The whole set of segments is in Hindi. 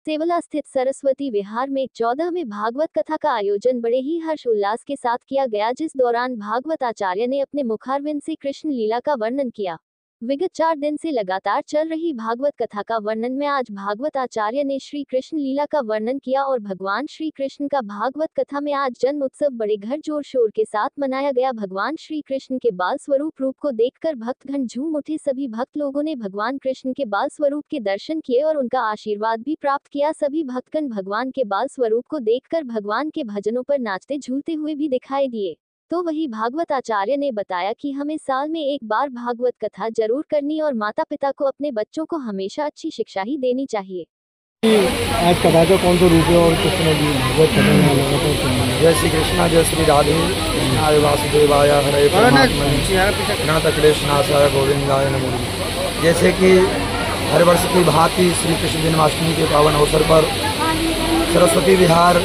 तेवला स्थित सरस्वती विहार में 14वें भागवत कथा का आयोजन बड़े ही हर्ष उल्लास के साथ किया गया, जिस दौरान भागवत आचार्य ने अपने मुखारविंद से कृष्ण लीला का वर्णन किया। विगत 4 दिन से लगातार चल रही भागवत कथा का वर्णन में आज भागवत आचार्य ने श्री कृष्ण लीला का वर्णन किया और भगवान श्री कृष्ण का भागवत कथा में आज जन्म उत्सव बड़े घर जोर शोर के साथ मनाया गया। भगवान श्री कृष्ण के बाल स्वरूप रूप को देखकर भक्तगण झूम उठे। सभी भक्त लोगों ने भगवान कृष्ण के बाल स्वरूप के दर्शन किए और उनका आशीर्वाद भी प्राप्त किया। सभी भक्तगण भगवान के बाल स्वरूप को देखकर भगवान के भजनों पर नाचते झूलते हुए भी दिखाई दिए। तो वही भागवत आचार्य ने बताया कि हमें साल में एक बार भागवत कथा जरूर करनी और माता पिता को अपने बच्चों को हमेशा अच्छी शिक्षा ही देनी चाहिए। आज कथा का कौन सा रूप है और किस तरह की भागवत कथा में लगातार? जय श्री कृष्णा, जय श्री राधे, आय वासुदेवाय हरे नाथ कृष्णाय गोविंदाय नमो। जैसे कि हर वर्ष की भांति श्री कृष्ण जन्माष्टमी के पावन अवसर पर सरस्वती विहार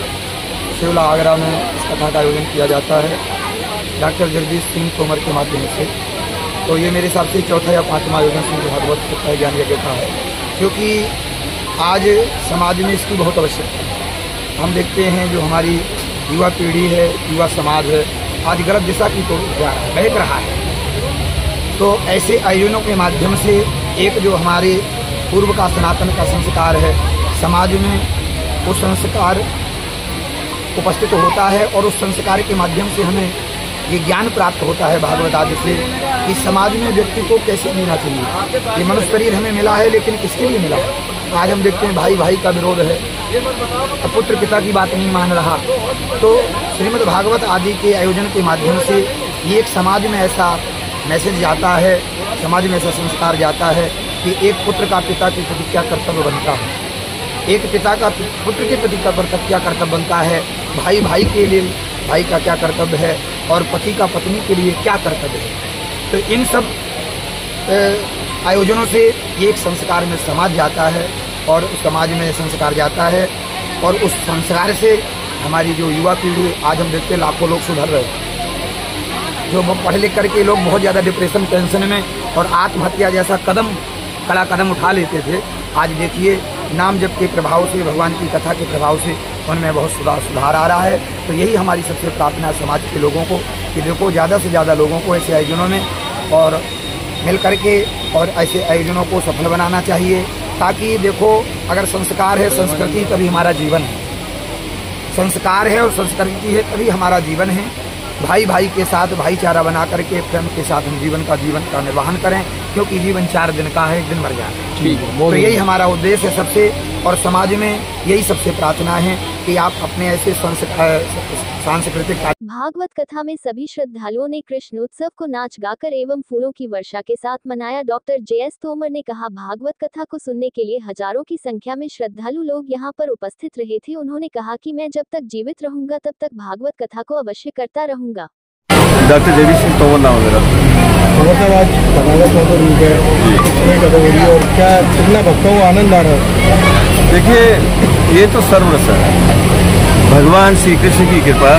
शिवला आगरा में इस कथा का आयोजन किया जाता है डॉक्टर जगदीश सिंह तोमर के माध्यम से। तो ये मेरे हिसाब से चौथा या 5वां आयोजन श्री भागवत कथा ज्ञान यज्ञ का है, क्योंकि आज समाज में इसकी बहुत आवश्यकता है। हम देखते हैं जो हमारी युवा पीढ़ी है, युवा समाज है, आज गलत दिशा की तो बहक रहा है। तो ऐसे आयोजनों के माध्यम से एक जो हमारे पूर्व का सनातन का संस्कार है, समाज में वो संस्कार उपस्थित होता है और उस संस्कार के माध्यम से हमें ये ज्ञान प्राप्त होता है भागवत आदि से कि समाज में व्यक्ति को कैसे जीना चाहिए। ये मनुष्य शरीर हमें मिला है, लेकिन किसके लिए मिला? आज हम देखते हैं भाई भाई का विरोध है, पुत्र पिता की बात नहीं मान रहा। तो श्रीमद् भागवत आदि के आयोजन के माध्यम से ये एक समाज में ऐसा मैसेज जाता है, समाज में ऐसा संस्कार जाता है कि एक पुत्र का पिता के प्रति क्या कर्तव्य बनता है, एक पिता का पुत्र के प्रति क्या कर्तव्य बनता है, भाई भाई के लिए भाई का क्या कर्तव्य है और पति का पत्नी के लिए क्या कर्तव्य है। तो इन सब आयोजनों से ये एक संस्कार में समाज जाता है और उस समाज में संस्कार जाता है और उस संस्कार से हमारी जो युवा पीढ़ी, आज हम देखते हैं लाखों लोग सुधर रहे हैं। जो पढ़ लिख करके लोग बहुत ज़्यादा डिप्रेशन, टेंशन में और आत्महत्या जैसा कड़ा कदम उठा लेते थे, आज देखिए नाम जप के प्रभाव से, भगवान की कथा के प्रभाव से उनमें बहुत सुधार आ रहा है। तो यही हमारी सबसे प्रार्थना है समाज के लोगों को कि देखो ज़्यादा से ज़्यादा लोगों को ऐसे आयोजनों में और मिल करके और ऐसे आयोजनों को सफल बनाना चाहिए, ताकि देखो अगर संस्कार है, संस्कृति, तभी हमारा जीवन है। संस्कार है और संस्कृति है तभी हमारा जीवन है। भाई भाई के साथ भाईचारा बना करके प्रेम के साथ हम जीवन का निर्वहन करें, क्योंकि जीवन 4 दिन का है, एक दिन मर जाता है। ठीक है, तो यही हमारा उद्देश्य है सबसे, और समाज में यही सबसे प्रार्थना है कि आप अपने ऐसे सांस्कृतिक भागवत कथा में सभी श्रद्धालुओं ने कृष्ण उत्सव को नाच गाकर एवं फूलों की वर्षा के साथ मनाया। डॉक्टर JS तोमर ने कहा, भागवत कथा को सुनने के लिए हजारों की संख्या में श्रद्धालु लोग यहां पर उपस्थित रहे थे। उन्होंने कहा कि मैं जब तक जीवित रहूंगा तब तक भागवत कथा को अवश्य करता रहूंगा। डॉक्टर जगदीश सिंह तोमर नाम है मेरा। आज कथा का कौन सा रूप है, कितने कथा हो रही है और क्या कितना भक्तों को आनंद आ रहा है? देखिए, ये तो सर्वरस है। भगवान श्री कृष्ण की कृपा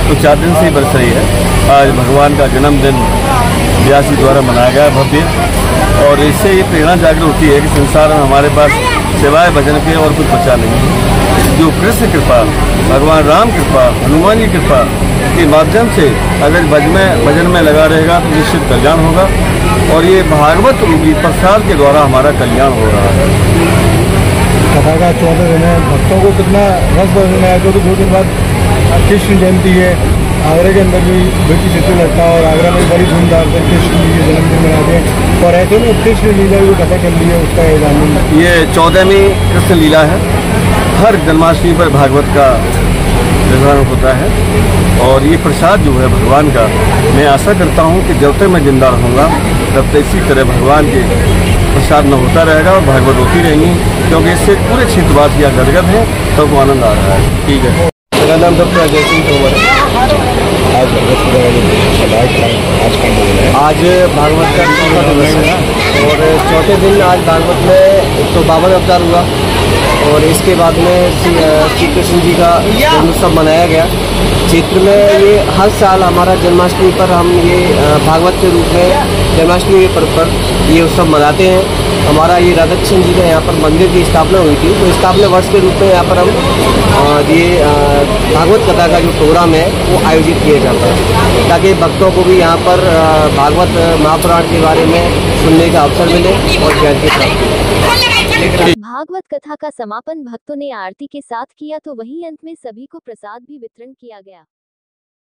तो 4 दिन से ही बरस रही है। आज भगवान का जन्मदिन व्यास जी द्वारा मनाया गया भव्य, और इससे ये प्रेरणा जागृत होती है कि संसार में हमारे पास सिवाय भजन के और कुछ बचा नहीं है। जो कृष्ण कृपा, भगवान राम कृपा, हनुमान जी कृपा के माध्यम से अगर भजन में लगा रहेगा तो निश्चित कल्याण होगा, और ये भागवत रूपी प्रसाद के द्वारा हमारा कल्याण हो रहा है। कथा का 14 दिन है, भक्तों को कितना रस बरसना है। 2 दिन बाद कृष्ण जयंती है, आगरा के अंदर भी बेटी चित्र लगता है और आगरा में बड़ी धूमधाम से कृष्ण जी के जन्मदिन मनाते हैं। और ऐसे में कृष्ण लीला जो कथा चल रही है उसका आयोजन, ये 14वीं कृष्ण लीला है। हर जन्माष्टमी पर भागवत का निर्धारण होता है, और ये प्रसाद जो है भगवान का, मैं आशा करता हूँ कि जब तक मैं जिंदा रहूँगा तब तक इसी तरह भगवान के प्रसाद न होता रहेगा और भागवत होती रहेंगी, क्योंकि इससे पूरे क्षेत्रवासी या गदगद है, सबको आनंद आ रहा है। ठीक है, मेरा नाम डॉक्टर अजय सिंह तोमर है। आज आज भागवत का 4वां दिवस है और 4थे दिन आज भागवत में तो 52 अवतार हुआ, और इसके बाद में श्री कृष्ण जी का जन्म उत्सव मनाया गया। क्षेत्र में ये हर साल हमारा जन्माष्टमी पर हम ये भागवत के रूप में जन्माष्टमी के पर्व पर ये उत्सव मनाते हैं। हमारा ये राधा कृष्ण जी का यहाँ पर मंदिर की स्थापना हुई थी, तो स्थापना वर्ष के रूप में यहाँ पर हम ये भागवत कथा का जो प्रोग्राम है वो आयोजित किया जाता है, ताकि भक्तों को भी यहाँ पर भागवत महापुराण के बारे में सुनने का अवसर मिले और ज्ञान की प्राप्ति। भागवत कथा का समापन भक्तों ने आरती के साथ किया, तो वहीं अंत में सभी को प्रसाद भी वितरण किया गया।